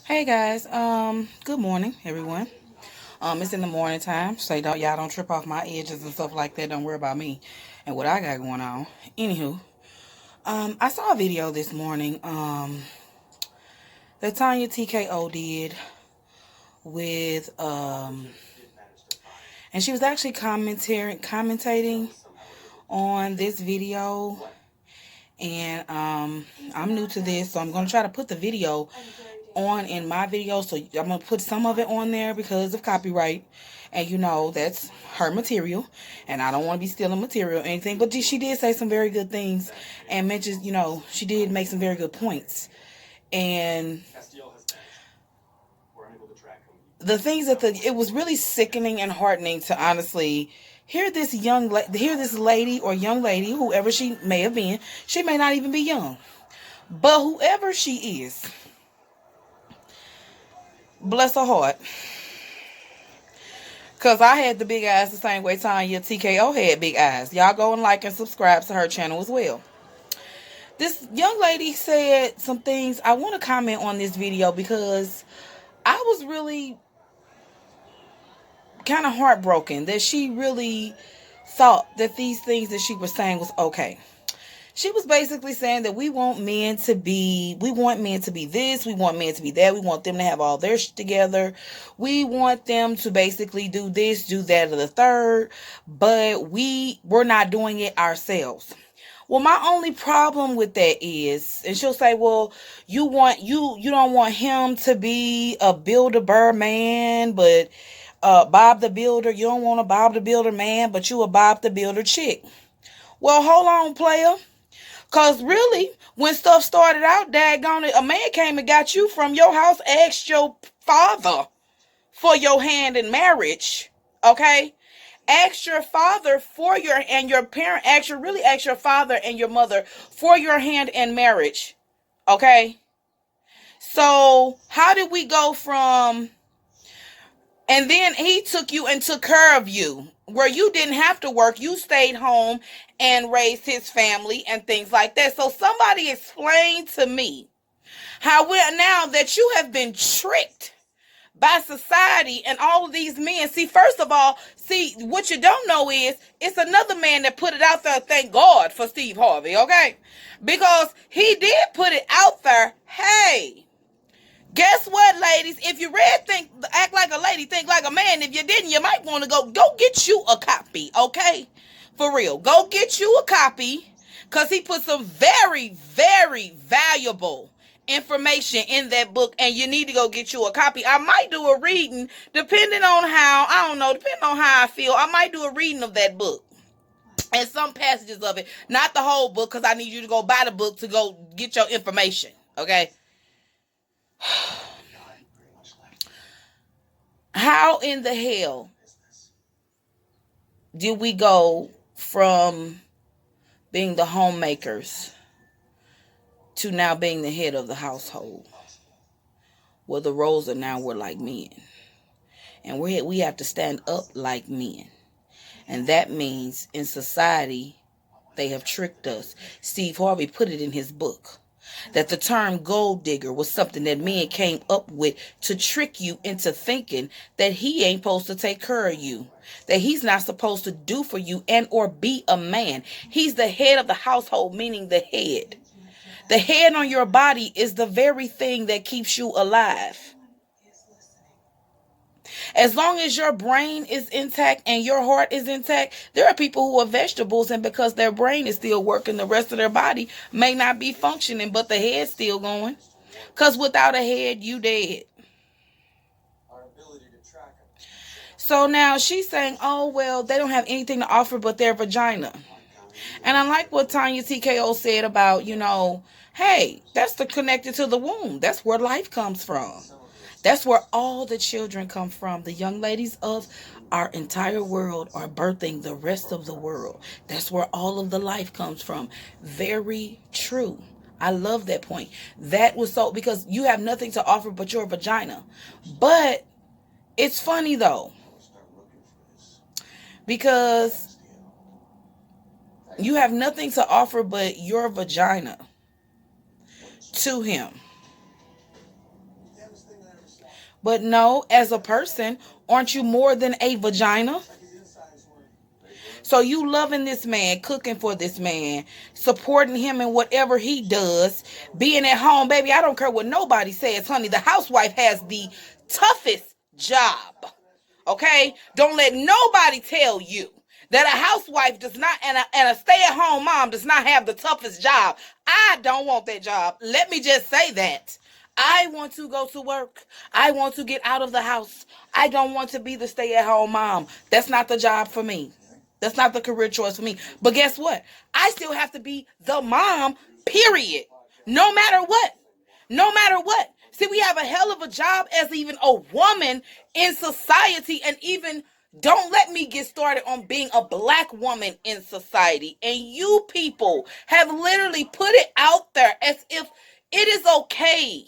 Hey guys, good morning, everyone. It's in the morning time, so y'all don't trip off my edges and stuff like that. Don't worry about me and what I got going on. Anywho, I saw a video this morning, that Tanya TKO did with, and she was actually commentating on this video, and I'm new to this, so I'm gonna try to put the video on in my video, so I'm gonna put some of it on there because of copyright, and that's her material, and I don't want to be stealing material or anything, but she did say some very good things and mentions, she did make some very good points, and the things it was really sickening and heartening to honestly hear this lady or young lady, whoever she may have been. She may not even be young, but whoever she is, bless her heart. Because I had the big eyes the same way Tanya TKO had big eyes. Y'all go and like and subscribe to her channel as well. This young lady said some things. I want to comment on this video because I was really kind of heartbroken that she really thought that these things that she was saying was okay. She was basically saying that we want men to be this, we want men to be that, we want them to have all their shit together, we want them to basically do this, do that, or the third, but we're not doing it ourselves. Well, my only problem with that is, and she'll say, well, you don't want him to be a Builder-Burr man, but Bob the Builder, you don't want a Bob the Builder man, but you a Bob the Builder chick. Well, hold on, player. Because really, when stuff started out, daggone it, a man came and got you from your house, asked your father for your hand in marriage. Okay? Asked your father and your parent, really asked your father and your mother for your hand in marriage. Okay? So, how did we go from, and then he took you and took care of you, where you didn't have to work. You stayed home and raised his family and things like that. So somebody explain to me how now that you have been tricked by society and all of these men. See, first of all, what you don't know is it's another man that put it out there. Thank God for Steve Harvey, okay? Because he did put it out there. Hey, guess what, ladies? If you act like a lady, think like a man. If you didn't, you might want to go get you a copy, okay? For real. Go get you a copy, because he put some very, very valuable information in that book, and you need to go get you a copy. I might do a reading, depending on how I feel. I might do a reading of that book and some passages of it. Not the whole book, because I need you to go buy the book to go get your information, okay? How in the hell did we go from being the homemakers to now being the head of the household? Well, the roles are now we're like men. And we have to stand up like men. And that means in society, they have tricked us. Steve Harvey put it in his book that the term gold digger was something that men came up with to trick you into thinking that he ain't supposed to take care of you, that he's not supposed to do for you and or be a man. He's the head of the household, meaning the head. The head on your body is the very thing that keeps you alive. As long as your brain is intact and your heart is intact, there are people who are vegetables, and because their brain is still working, the rest of their body may not be functioning, but the head's still going. Because without a head, you dead. So now she's saying, oh, well, they don't have anything to offer but their vagina. And I like what Tanya TKO said about, hey, that's connected to the womb. That's where life comes from. That's where all the children come from. The young ladies of our entire world are birthing the rest of the world. That's where all of the life comes from. Very true. I love that point. That was so, because you have nothing to offer but your vagina. But it's funny though, because you have nothing to offer but your vagina to him. But no, as a person, aren't you more than a vagina? So you loving this man, cooking for this man, supporting him in whatever he does, being at home, baby. I don't care what nobody says, honey. The housewife has the toughest job. Okay? Don't let nobody tell you that a housewife does not and a stay-at-home mom does not have the toughest job. I don't want that job. Let me just say that. I want to go to work. I want to get out of the house. I don't want to be the stay-at-home mom. That's not the job for me. That's not the career choice for me. But guess what? I still have to be the mom, period. No matter what. No matter what. See, we have a hell of a job as even a woman in society, and even don't let me get started on being a black woman in society. And you people have literally put it out there as if it is okay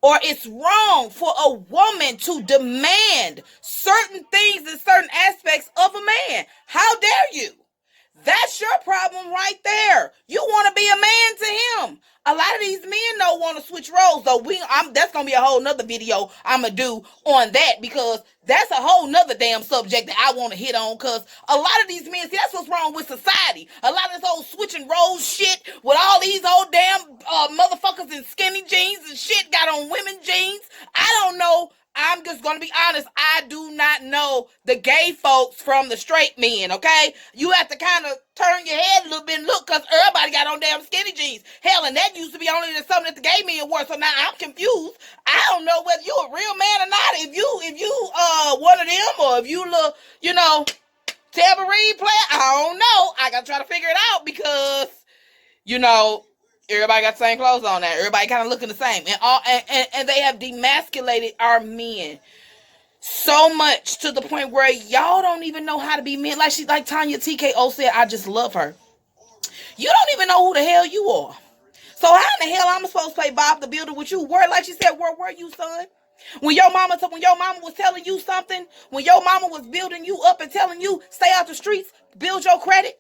or it's wrong for a woman to demand certain things and certain aspects of a man. How dare you? That's your problem right there. You want to be a man to him. A lot of these men don't want to switch roles, though. That's gonna be a whole nother video I'm gonna do on that, because that's a whole nother damn subject that I want to hit on. Cause a lot of these men, see, that's what's wrong with society. A lot of this old switching roles shit with all these old damn motherfuckers in skinny jeans and shit got on women jeans. I don't know. I'm just going to be honest. I do not know the gay folks from the straight men, okay? You have to kind of turn your head a little bit and look, because everybody got on damn skinny jeans. Hell, and that used to be only something that the gay men wore, so now I'm confused. I don't know whether you a real man or not. If you one of them, or if you look, Tabby player, I don't know. I got to try to figure it out, because, everybody got the same clothes on there. Everybody kind of looking the same. And they have demasculated our men so much to the point where y'all don't even know how to be men. Like Tanya TKO said, I just love her. You don't even know who the hell you are. So how in the hell I'm supposed to play Bob the Builder with you? Like she said, where were you, son? When your mama was telling you something, when your mama was building you up and telling you, stay out the streets, build your credit.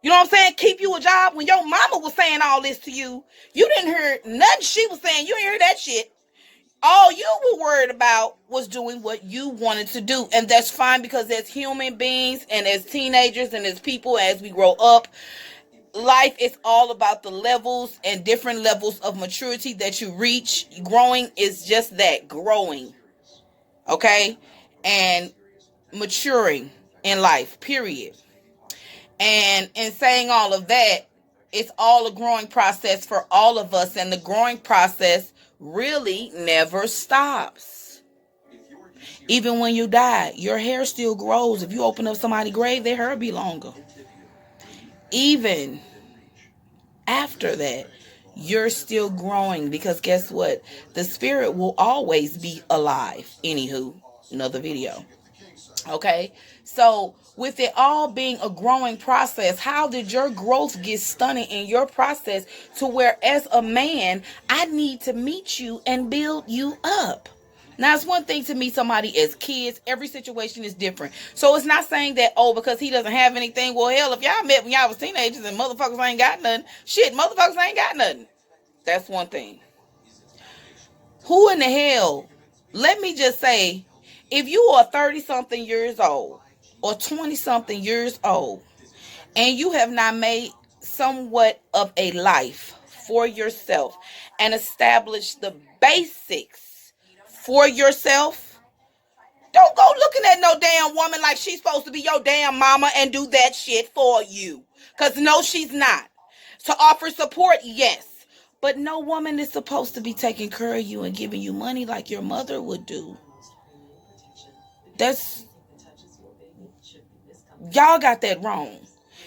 You know what I'm saying? Keep you a job. When your mama was saying all this to you, you didn't hear nothing she was saying. You didn't hear that shit. All you were worried about was doing what you wanted to do. And that's fine, because as human beings and as teenagers and as people, as we grow up, life is all about the levels and different levels of maturity that you reach. Growing is just that, growing. Okay? And maturing in life, period. And in saying all of that, it's all a growing process for all of us. And the growing process really never stops. Even when you die, your hair still grows. If you open up somebody's grave, their hair will be longer. Even after that, you're still growing, because guess what? The spirit will always be alive. Anywho, another video. Okay? So with it all being a growing process, how did your growth get stunted in your process to where, as a man, I need to meet you and build you up? Now, it's one thing to meet somebody as kids. Every situation is different. So it's not saying that, because he doesn't have anything. Well, hell, if y'all met when y'all was teenagers and motherfuckers ain't got nothing, shit, motherfuckers ain't got nothing. That's one thing. Who in the hell, let me just say, if you are 30-something years old or 20-something years old, and you have not made somewhat of a life for yourself and established the basics for yourself, don't go looking at no damn woman like she's supposed to be your damn mama and do that shit for you. Because no, she's not. To offer support, yes. But no woman is supposed to be taking care of you and giving you money like your mother would do. Y'all got that wrong.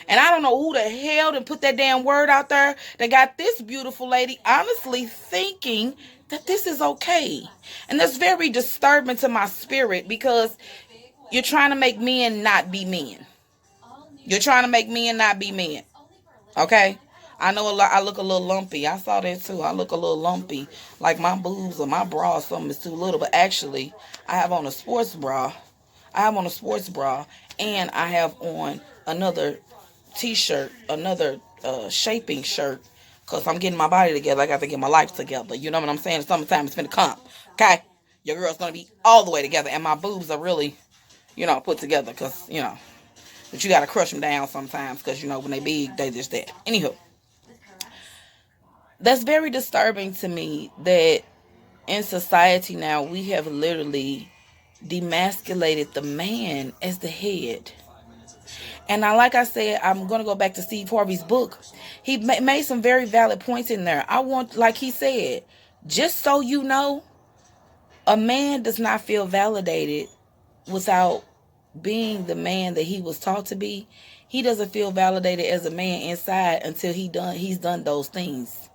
And I don't know who the hell done put that damn word out there that got this beautiful lady honestly thinking that this is okay. And that's very disturbing to my spirit, because you're trying to make men not be men. You're trying to make men not be men. Okay? I know I look a little lumpy. I saw that too. I look a little lumpy. Like my boobs or my bra or something is too little. But actually, I have on a sports bra. And I have on another t-shirt, another shaping shirt Because I'm getting my body together. I got to get my life together. You know what I'm saying? Summertime is finna come. Okay? Your girl's going to be all the way together. And my boobs are really, put together. Because, but you got to crush them down sometimes. Because, when they big, they just that. Anywho. That's very disturbing to me that in society now we have literally demasculated the man as the head. And now, like I said, I'm going to go back to Steve Harvey's book. He made some very valid points in there. I want, like he said, just so you know, a man does not feel validated without being the man that he was taught to be. He doesn't feel validated as a man inside until he's done those things.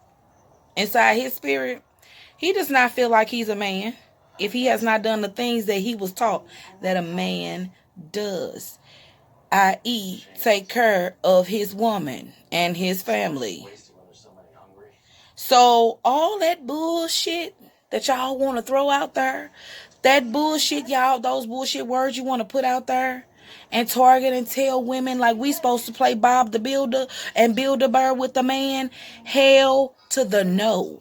Inside his spirit, he does not feel like he's a man if he has not done the things that he was taught that a man does, i.e., take care of his woman and his family. So all that bullshit that y'all want to throw out there, that bullshit, y'all, those bullshit words you want to put out there and target and tell women like we supposed to play Bob the Builder and build a bear with the man, hell to the no.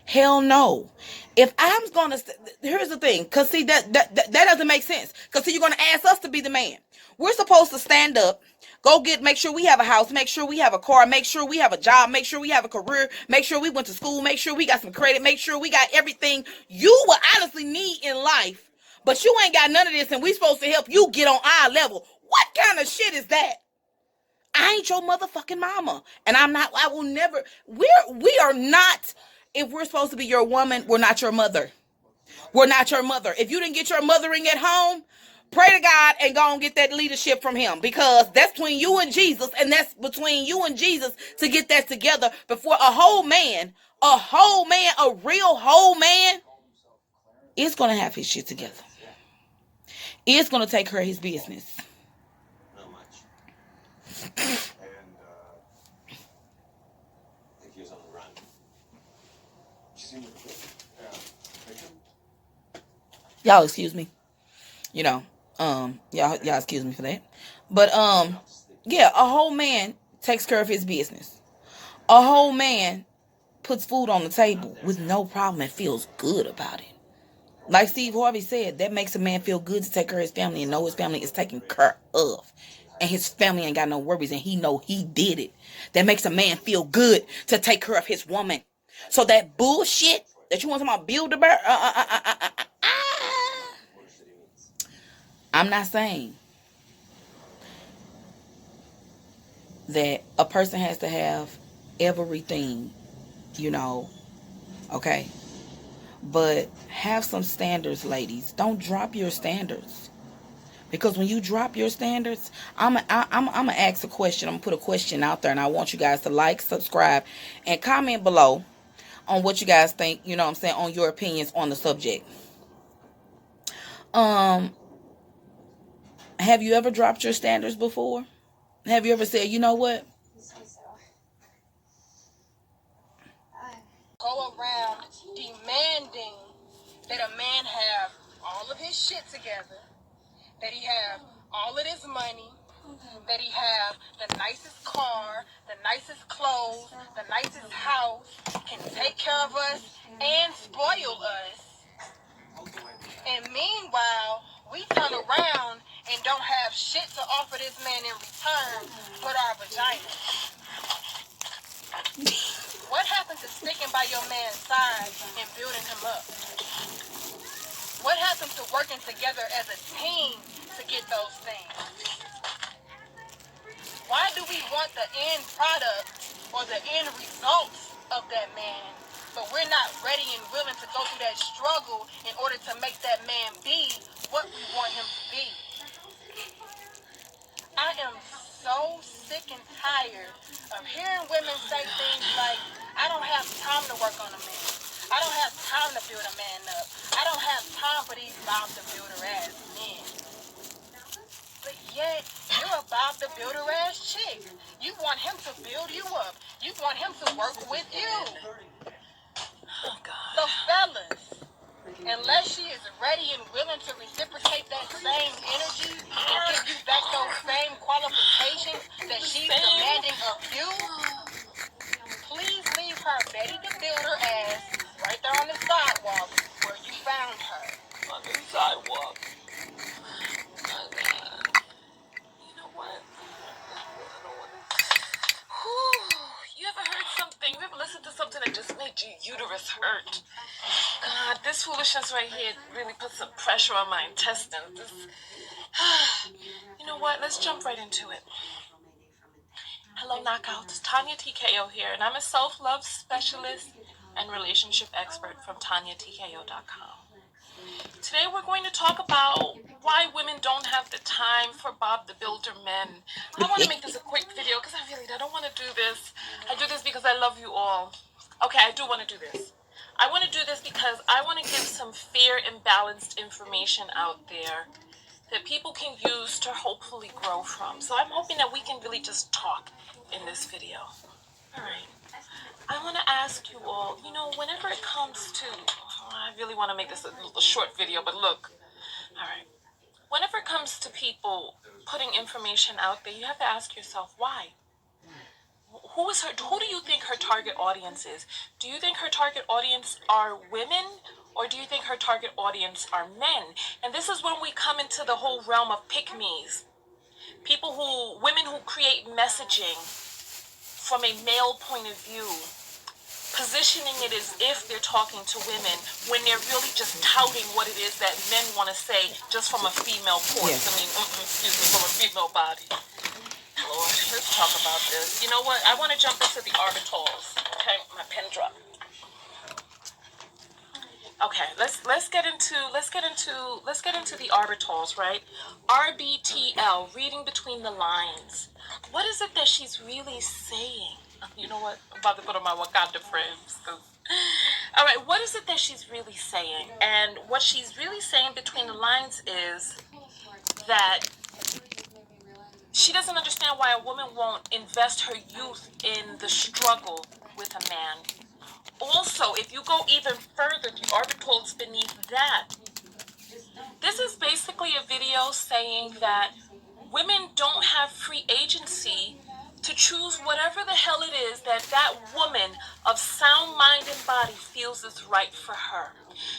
Hell no. If I'm gonna, here's the thing, cause see that doesn't make sense. Cause see, you're gonna ask us to be the man. We're supposed to stand up, make sure we have a house, make sure we have a car, make sure we have a job, make sure we have a career, make sure we went to school, make sure we got some credit, make sure we got everything you would honestly need in life. But you ain't got none of this, and we supposed to help you get on our level. What kind of shit is that? I ain't your motherfucking mama, and I will never. We are not. If we're supposed to be your woman, we're not your mother. We're not your mother. If you didn't get your mothering at home, pray to God and go and get that leadership from him, because that's between you and Jesus, and that's between you and Jesus to get that together before a real whole man is going to have his shit together. Is going to take care of his business. Not much. And I think he was on the run. Y'all excuse me. Y'all excuse me for that. But yeah, a whole man takes care of his business. A whole man puts food on the table with no problem and feels good about it. Like Steve Harvey said, that makes a man feel good to take care of his family and know his family is taken care of. And his family ain't got no worries and he know he did it. That makes a man feel good to take care of his woman. So that bullshit that you want to build a bear, I'm not saying that a person has to have everything, okay? But have some standards, ladies. Don't drop your standards. Because when you drop your standards, I'm gonna ask a question. I'm gonna put a question out there, and I want you guys to like, subscribe, and comment below on what you guys think, on your opinions on the subject. Have you ever dropped your standards before? Have you ever said, you know what? Go around demanding that a man have all of his shit together, that he have all of his money, that he have the nicest car, the nicest clothes, the nicest house, can take care of us and spoil us. And meanwhile, we turn around and don't have shit to offer this man in return but our vagina. What happened to sticking by your man's side and building him up? What happened to working together as a team to get those things? Why do we want the end product or the end results of that man, but we're not ready and willing to go through that struggle in order to make that man be what we want him to be? I am so sick and tired of hearing women say things like, I don't have time to work on a man. I don't have time to build a man up. I don't have time for these Bob the Builder ass men. But yet, you're a Bob the Builder ass chick. You want him to build you up. You want him to work with you. Oh, God. So fellas, unless she is ready and willing to reciprocate that same energy and give you back those same qualifications that she's demanding of you, sidewalk. And, you know what? I don't want to. You ever heard something? You ever listened to something that just made your uterus hurt? God, this foolishness right here really puts some pressure on my intestines. You know what? Let's jump right into it. Hello, Knockouts. Tanya TKO here, and I'm a self-love specialist and relationship expert from TanyaTKO.com. Today we're going to talk about why women don't have the time for Bob the Builder men. I want to make this a quick video because I don't want to do this. I do this because I love you all. Okay, I do want to do this. I want to do this because I want to give some fair and balanced information out there that people can use to hopefully grow from. So I'm hoping that we can really just talk in this video. All right. I want to ask you all, whenever it comes to, I really want to make this a short video, but look, all right. Whenever it comes to people putting information out there, you have to ask yourself, why? Who do you think her target audience is? Do you think her target audience are women, or do you think her target audience are men? And this is when we come into the whole realm of pick-me's. Women who create messaging from a male point of view, positioning it as if they're talking to women when they're really just touting what it is that men want to say just from a female voice. Yeah. From a female body. Lord, let's talk about this. You know what? I want to jump into the orbitals. Okay, my pen dropped. Okay, let's get into the orbitals, right? RBTL, reading between the lines. What is it that she's really saying? You know what? I'm about to put on my Wakanda frames. All right, what is it that she's really saying? And what she's really saying between the lines is that she doesn't understand why a woman won't invest her youth in the struggle with a man. Also, if you go even further, the orbitals beneath that, this is basically a video saying that women don't have free agency to choose whatever the hell it is that woman of sound mind and body feels is right for her.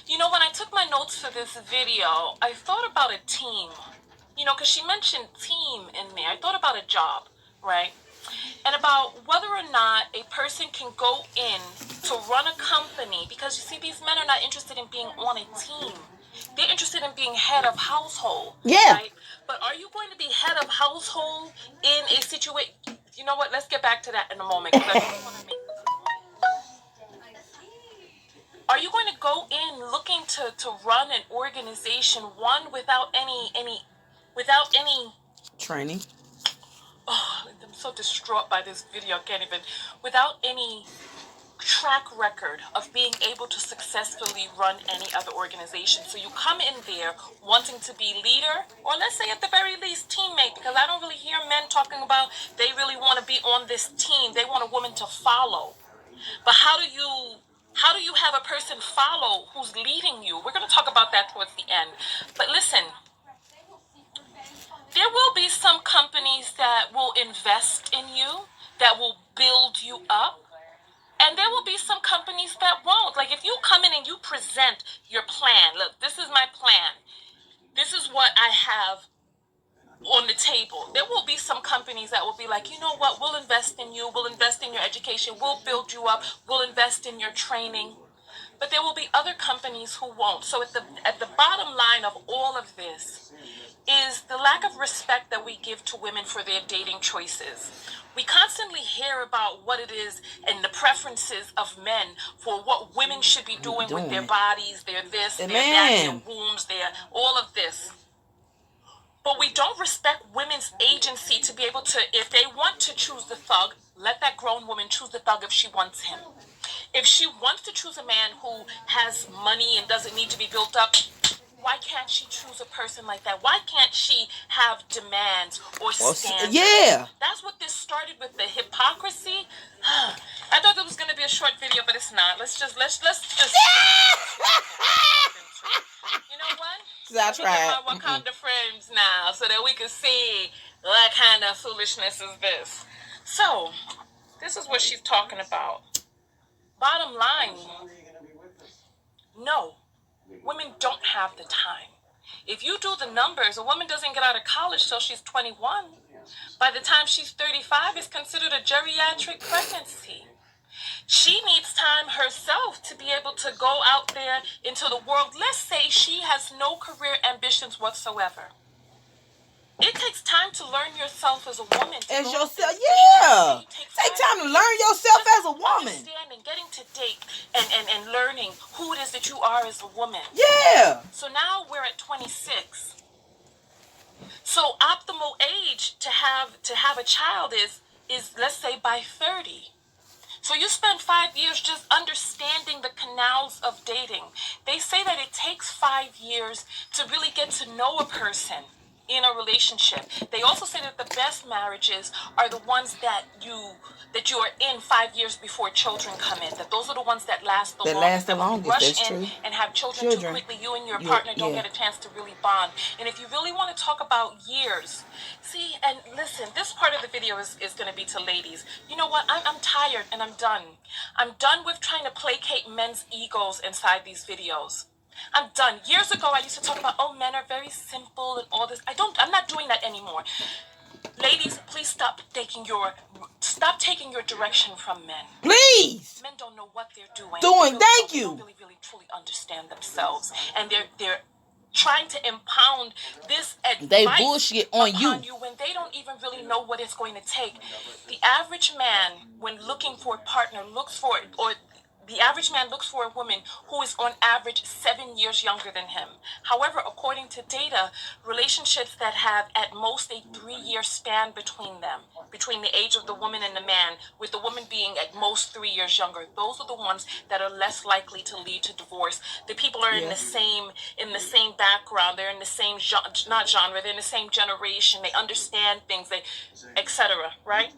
When I took my notes for this video, I thought about a team. Because she mentioned team in there. I thought about a job, right? And about whether or not a person can go in to run a company, because you see, these men are not interested in being on a team. They're interested in being head of household. Yeah. Right? But are you going to be head of household in a situation? You know what? Let's get back to that in a moment. Because I really want to make this point. Are you going to go in looking to run an organization, one, without any training? Oh, I'm so distraught by this video. I can't even. Without any track record of being able to successfully run any other organization. So you come in there wanting to be leader, or let's say at the very least teammate, because I don't really hear men talking about they really want to be on this team. They want a woman to follow. But how do you have a person follow who's leading you? We're going to talk about that towards the end. But listen, there will be some companies that will invest in you, that will build you up. And there will be some companies that won't. Like if you come in and you present your plan, look, this is my plan. This is what I have on the table. There will be some companies that will be like, you know what, we'll invest in you, we'll invest in your education, we'll build you up, we'll invest in your training. But there will be other companies who won't. So at the bottom line of all of this is the lack of respect that we give to women for their dating choices. We constantly hear about what it is and the preferences of men for what women should be doing with their bodies, their this, their that, their wombs, their all of this. But we don't respect women's agency to be able to, if they want to choose the thug, let that grown woman choose the thug if she wants him. If she wants to choose a man who has money and doesn't need to be built up, why can't she choose a person like that? Why can't she have demands or standards? Yeah. That's what this started with, the hypocrisy. I thought it was going to be a short video, but it's not. Let's just. You know what? That's right. Let me get my Wakanda frames now so that we can see what kind of foolishness is this. So, this is what she's talking about. Bottom line, no, women don't have the time. If you do the numbers, a woman doesn't get out of college till she's 21. By the time she's 35, it's considered a geriatric pregnancy. She needs time herself to be able to go out there into the world. Let's say she has no career ambitions whatsoever. It takes time to learn yourself as a woman. As yourself, yeah. Take time to learn yourself as a woman. Understanding, getting to date, and learning who it is that you are as a woman. Yeah. So now we're at 26. So optimal age to have a child is let's say by 30. So you spend 5 years just understanding the canals of dating. They say that it takes 5 years to really get to know a person in a relationship. They also say that the best marriages are the ones that you are in 5 years before children come in. That those are the ones that last the longest. That longest. Rush That's in true. and have children too quickly. You and your partner don't get a chance to really bond. And if you really want to talk about years, see, and listen, this part of the video is going to be to ladies. You know what? I'm tired and I'm done. I'm done with trying to placate men's egos inside these videos. I'm done. Years ago, I used to talk about, oh, men are very simple and all this. I'm not doing that anymore. Ladies, please stop taking your direction from men. Please. Men don't know what they're doing. Thank you. They don't really truly understand themselves, and they're trying to impound this advice. They bullshit on you when they don't even really know what it's going to take. The average man, when looking for a partner, the average man looks for a woman who is on average 7 years younger than him. However, according to data, relationships that have at most a 3-year span between them, between the age of the woman and the man, with the woman being at most 3 years younger, those are the ones that are less likely to lead to divorce. The people are in the same background, they're in the same genre, they're in the same generation, they understand things, etc. Right?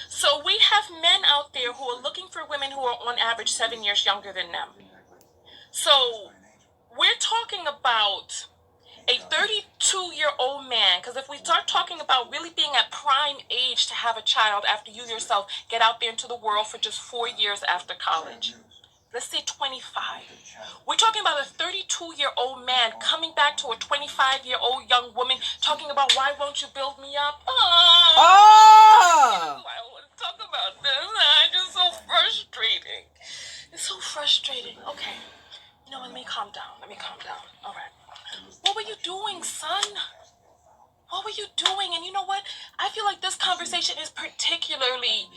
So we have men out there who are looking for women who are on average 7 years younger than them. So we're talking about a 32-year-old man, because if we start talking about really being at prime age to have a child after you yourself get out there into the world for just 4 years after college, let's say 25. We're talking about a 32-year-old man coming back to a 25-year-old young woman talking about, why won't you build me up? I don't want to talk about this. It's just so frustrating. It's so frustrating. Okay. You know, let me calm down. All right. What were you doing, son? What were you doing? And you know what? I feel like this conversation is particularly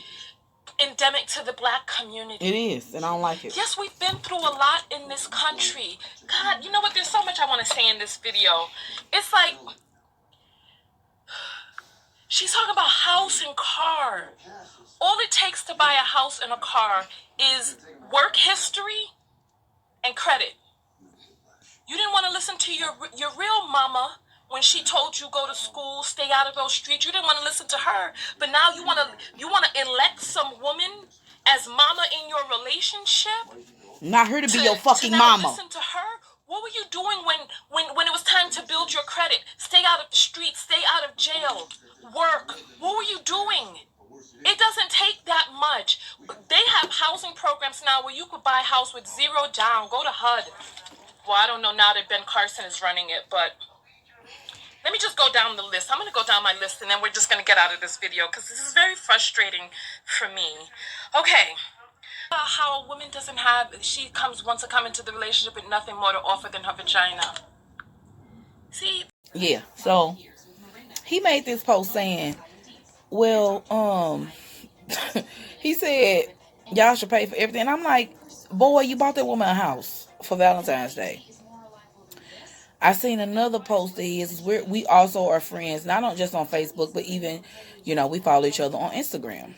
endemic to the black community. It is, and I don't like it. Yes, we've been through a lot in this country. God, you know what? There's so much I want to say in this video. It's like, she's talking about house and car. All it takes to buy a house and a car is work history and credit. You didn't want to listen to your real mama when she told you go to school, stay out of those streets. You didn't want to listen to her, but now you want to elect some woman as mama in your relationship. Not her to be your fucking mama. Listen to her. What were you doing when it was time to build your credit? Stay out of the streets, stay out of jail, work. What were you doing? It doesn't take that much. They have housing programs now where you could buy a house with 0 down. Go to HUD. Well, I don't know now that Ben Carson is running it, but let me just go down the list. I'm going to go down my list, and then we're just going to get out of this video because this is very frustrating for me. Okay. How a woman wants to come into the relationship with nothing more to offer than her vagina. See? Yeah. So he made this post saying, well, he said y'all should pay for everything. I'm like, boy, you bought that woman a house for Valentine's Day. I seen another post that is we also are friends, not just on Facebook, but even, we follow each other on Instagram.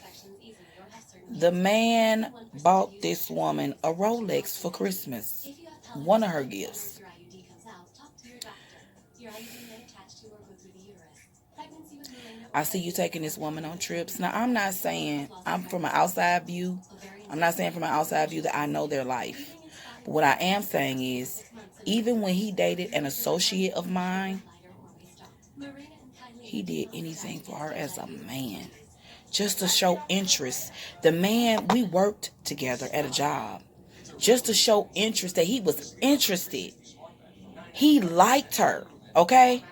The man bought this woman a Rolex for Christmas. One of her gifts. I see you taking this woman on trips. Now, I'm not saying from an outside view that I know their life. But what I am saying is, even when he dated an associate of mine, he did anything for her as a man. Just to show interest. The man, we worked together at a job. Just to show interest, that he was interested. He liked her. Okay?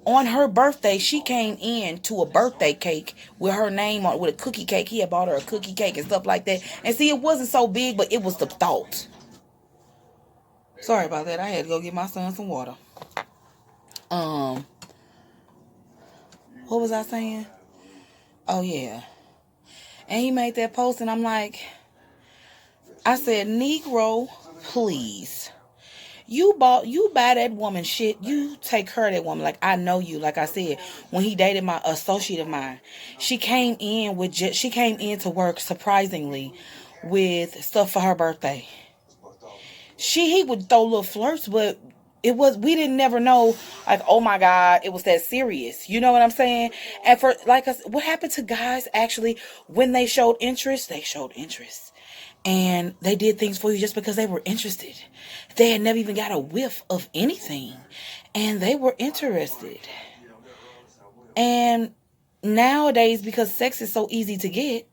On her birthday, she came in to a birthday cake with her name on it, with a cookie cake. He had bought her a cookie cake and stuff like that. And see, it wasn't so big, but it was the thought. Sorry about that. I had to go get my son some water. What was I saying? Oh, yeah. And he made that post, and I'm like, I said, Negro, please. You buy that woman shit. You take her, that woman. Like, I know you. Like I said, when he dated my associate of mine, she came in to work surprisingly with stuff for her birthday. He would throw little flirts, but we didn't never know, like, oh my God, it was that serious. You know what I'm saying? And for, like, what happened to guys actually when they showed interest? They showed interest. And they did things for you just because they were interested. They had never even got a whiff of anything. And they were interested. And nowadays, because sex is so easy to get,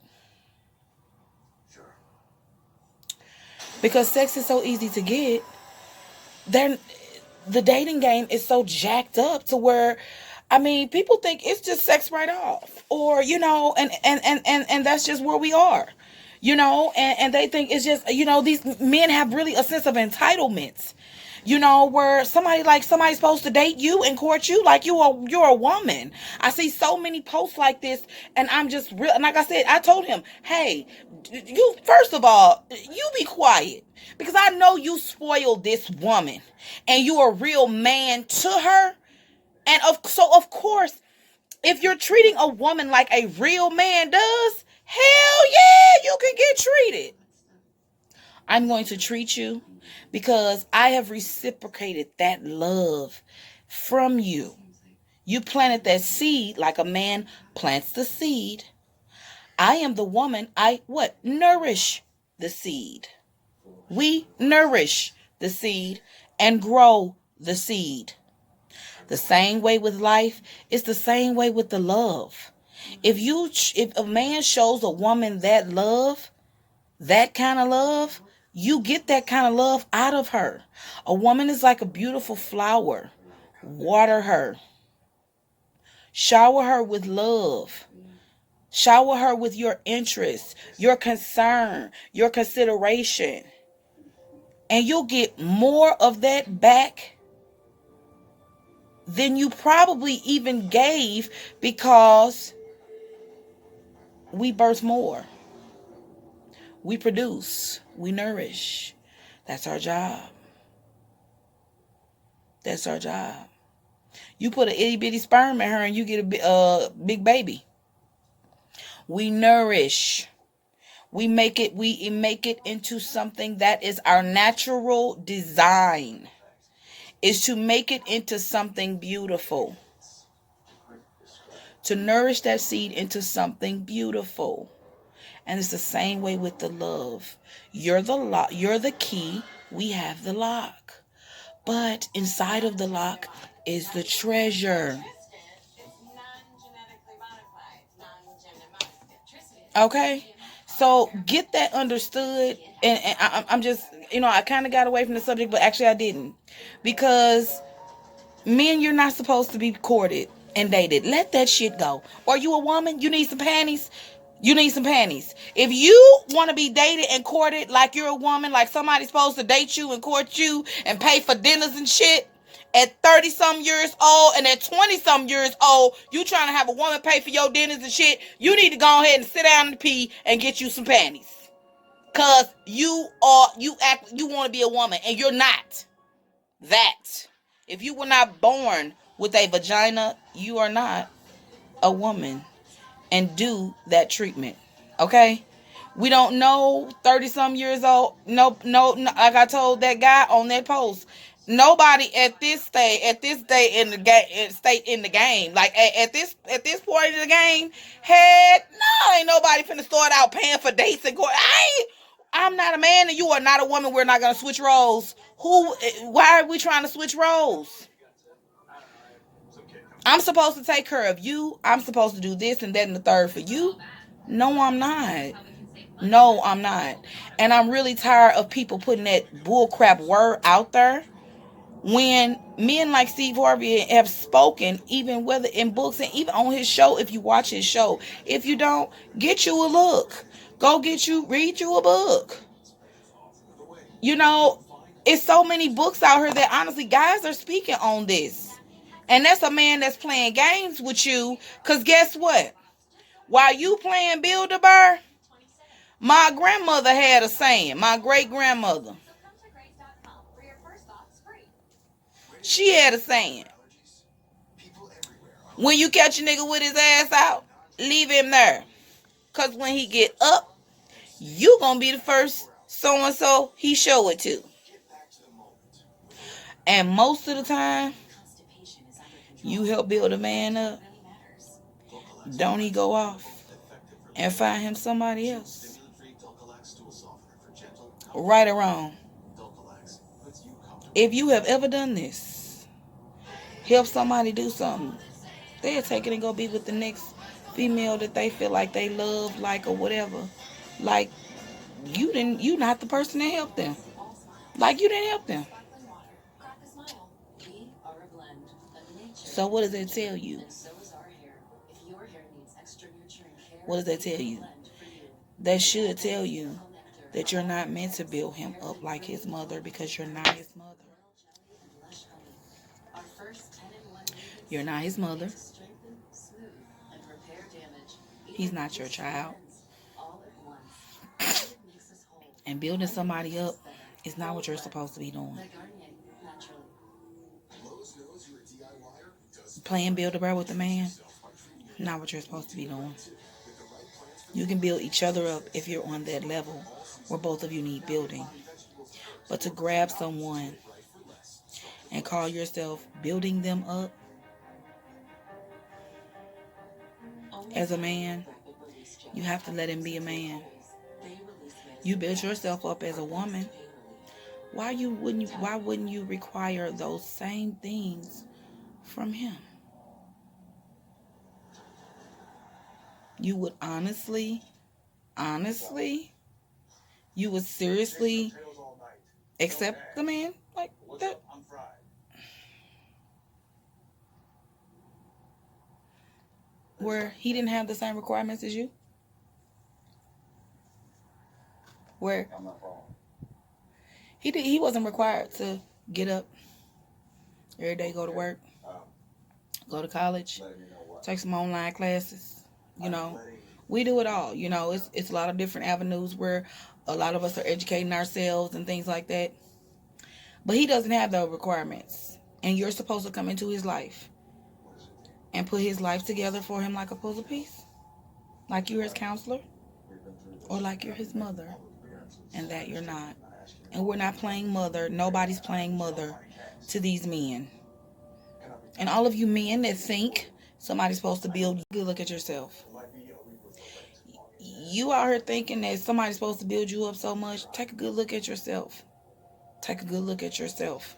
the dating game is so jacked up to where, I mean, people think it's just sex right off. Or, you know, and that's just where we are. You know, and they think it's just, you know, these men have really a sense of entitlements, you know, where somebody's supposed to date you and court you like you're a woman. I see so many posts like this, and I'm just real. And like I said, I told him, hey, you, first of all, you be quiet, because I know you spoiled this woman and you're a real man to her. And so of course, if you're treating a woman like a real man does, hell yeah, you can get treated. I'm going to treat you because I have reciprocated that love from you. You planted that seed like a man plants the seed. I am the woman. Nourish the seed. We nourish the seed and grow the seed. The same way with life, it's the same way with the love. If a man shows a woman that love, that kind of love, you get that kind of love out of her. A woman is like a beautiful flower. Water her. Shower her with love. Shower her with your interest, your concern, your consideration. And you'll get more of that back than you probably even gave, because we birth more. We produce. We nourish. That's our job. That's our job. You put an itty bitty sperm in her and you get a big baby. We nourish. We make it into something that is our natural design. Is to make it into something beautiful. To nourish that seed into something beautiful. And it's the same way with the love. You're the lock. You're the key. We have the lock. But inside of the lock is the treasure. Okay? So get that understood. And I'm just, I kind of got away from the subject, but actually I didn't. Because men, you're not supposed to be courted and dated. Let that shit go. Are you a woman? You need some panties? You need some panties. If you want to be dated and courted like you're a woman, like somebody's supposed to date you and court you and pay for dinners and shit, at 30-some years old and at 20-some years old, you trying to have a woman pay for your dinners and shit, you need to go ahead and sit down and pee and get you some panties. Because you want to be a woman and you're not that. If you were not born with a vagina, you are not a woman. And do that treatment. Okay? We don't know 30-some years old. No, like I told that guy on that post, nobody at this state in the game, like at this point in the game, heck no, ain't nobody finna start out paying for dates and go. I'm not a man and you are not a woman. We're not gonna switch roles. Why are we trying to switch roles? I'm supposed to take care of you. I'm supposed to do this and that and the third for you. No, I'm not. No, I'm not. And I'm really tired of people putting that bullcrap word out there when men like Steve Harvey have spoken, even whether in books and even on his show, if you watch his show, if you don't, get you a look. Go read you a book. You know, it's so many books out here that honestly guys are speaking on this. And that's a man that's playing games with you. Because guess what? While you playing Build-A-Bear, my grandmother had a saying. My great-grandmother. She had a saying. When you catch a nigga with his ass out, leave him there. Because when he get up, you going to be the first so-and-so he show it to. And most of the time, you help build a man up, don't he go off and find him somebody else? Right or wrong. If you have ever done this, help somebody do something, they'll take it and go be with the next female that they feel like they love, like, or whatever. Like, you not the person that helped them. Like, you didn't help them. So what does that tell you? What does that tell you? That should tell you that you're not meant to build him up like his mother, because you're not his mother. You're not his mother. He's not your child. And building somebody up is not what you're supposed to be doing. Playing Build-A-Bear with a man, not what you're supposed to be doing. You can build each other up if you're on that level where both of you need building. But to grab someone and call yourself building them up as a man, you have to let him be a man. You build yourself up as a woman. Why wouldn't you require those same things from him? You would honestly, you would seriously accept the man like that? Where he didn't have the same requirements as you? Where he wasn't required to get up every day, go to work, go to college, take some online classes. You know, we do it all. You know, it's a lot of different avenues where a lot of us are educating ourselves and things like that. But he doesn't have those requirements. And you're supposed to come into his life and put his life together for him like a puzzle piece. Like you're his counselor or like you're his mother. And that you're not. And we're not playing mother. Nobody's playing mother to these men. And all of you men that think somebody's supposed to build you, good look at yourself. You out here thinking that somebody's supposed to build you up so much. Take a good look at yourself. Take a good look at yourself.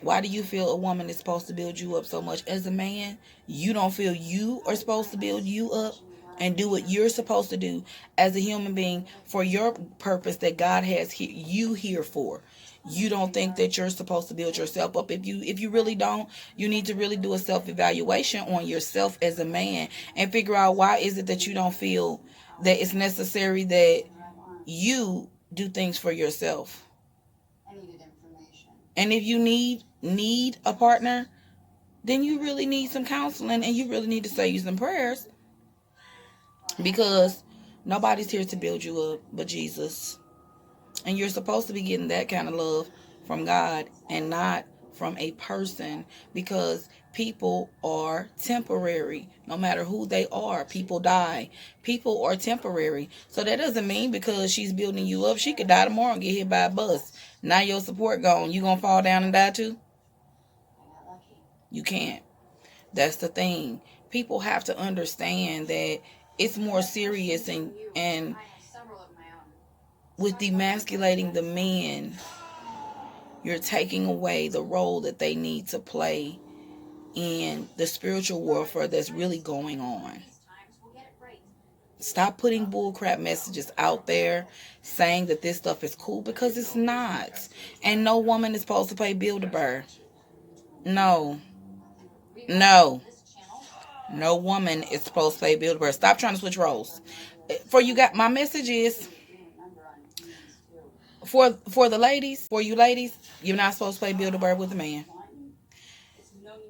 Why do you feel a woman is supposed to build you up so much? As a man, you don't feel you are supposed to build you up and do what you're supposed to do as a human being for your purpose that God has you here for. You don't think that you're supposed to build yourself up. If you really don't, you need to really do a self-evaluation on yourself as a man and figure out why is it that you don't feel that it's necessary that you do things for yourself. And if you need a partner, then you really need some counseling and you really need to say you some prayers, because nobody's here to build you up but Jesus. And you're supposed to be getting that kind of love from God and not from a person, because people are temporary. No matter who they are, people die. People are temporary. So that doesn't mean because she's building you up, she could die tomorrow and get hit by a bus. Now your support gone. You gonna fall down and die too? You can't. That's the thing. People have to understand that it's more serious and with demasculating the men, you're taking away the role that they need to play in the spiritual warfare that's really going on. Stop putting bullcrap messages out there saying that this stuff is cool, because it's not. And no woman is supposed to pay Build-A-Bear. No. No. No woman is supposed to pay Build-A-Bear. Stop trying to switch roles. My message is for the ladies, for you ladies, you're not supposed to play Build-A-Bear with a man.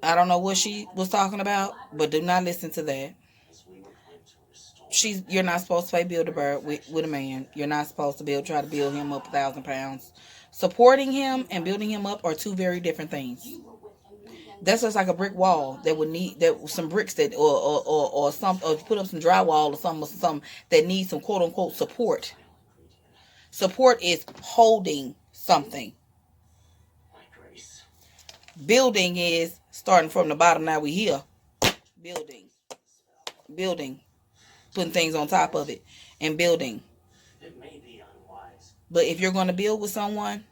I don't know what she was talking about, but do not listen to that. You're not supposed to play Build-A-Bear with a man. You're not supposed to try to build him up 1,000 pounds. Supporting him and building him up are two very different things. That's just like a brick wall that would need some bricks that or put up some drywall or something that needs some quote unquote support. Support is holding something. Building is starting from the bottom. Now we here. Building. Putting things on top of it and building. But if you're going to build with someone,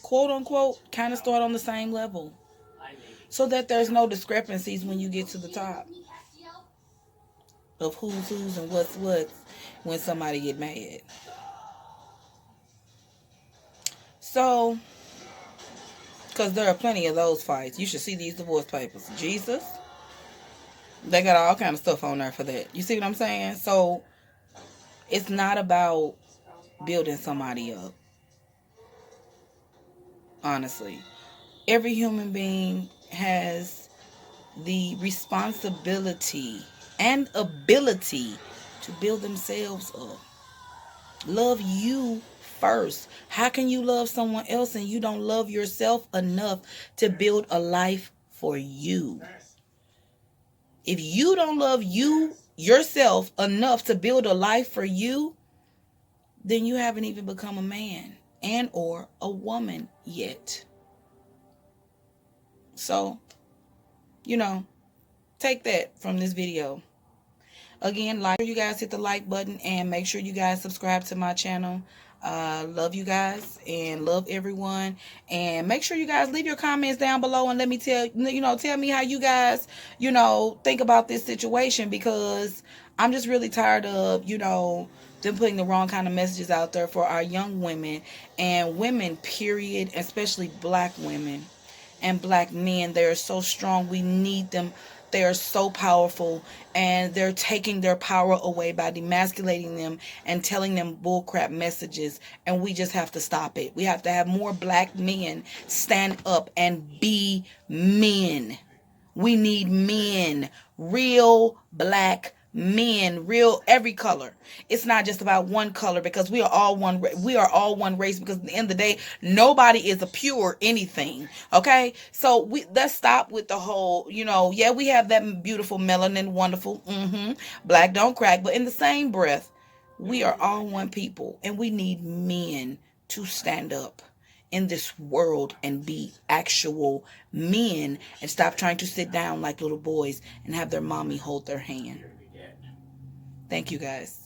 quote unquote, kind of start on the same level, so that there's no discrepancies when you get to the top of who's and what's what when somebody get mad. So, because there are plenty of those fights. You should see these divorce papers. Jesus. They got all kind of stuff on there for that. You see what I'm saying? So, it's not about building somebody up. Honestly. Every human being has the responsibility and ability to build themselves up. Love you first. How can you love someone else and you don't love yourself enough to build a life for you? If you don't love yourself enough to build a life for you, then you haven't even become a man and or a woman yet. So, take that from this video. Again, you guys hit the like button and make sure you guys subscribe to my channel. Love you guys and love everyone, and make sure you guys leave your comments down below and let me tell me how you guys think about this situation, because I'm just really tired of them putting the wrong kind of messages out there for our young women and women period, especially black women and black men. They are so strong. We need them. They are so powerful, and they're taking their power away by demasculating them and telling them bullcrap messages, and we just have to stop it. We have to have more black men stand up and be men. We need men, real black men, real every color. It's not just about one color, because we are all one race, because at the end of the day, nobody is a pure anything. Okay, so let's stop with the whole we have that beautiful melanin, wonderful black don't crack, but in the same breath, we are all one people, and we need men to stand up in this world and be actual men, and stop trying to sit down like little boys and have their mommy hold their hand. Thank you, guys.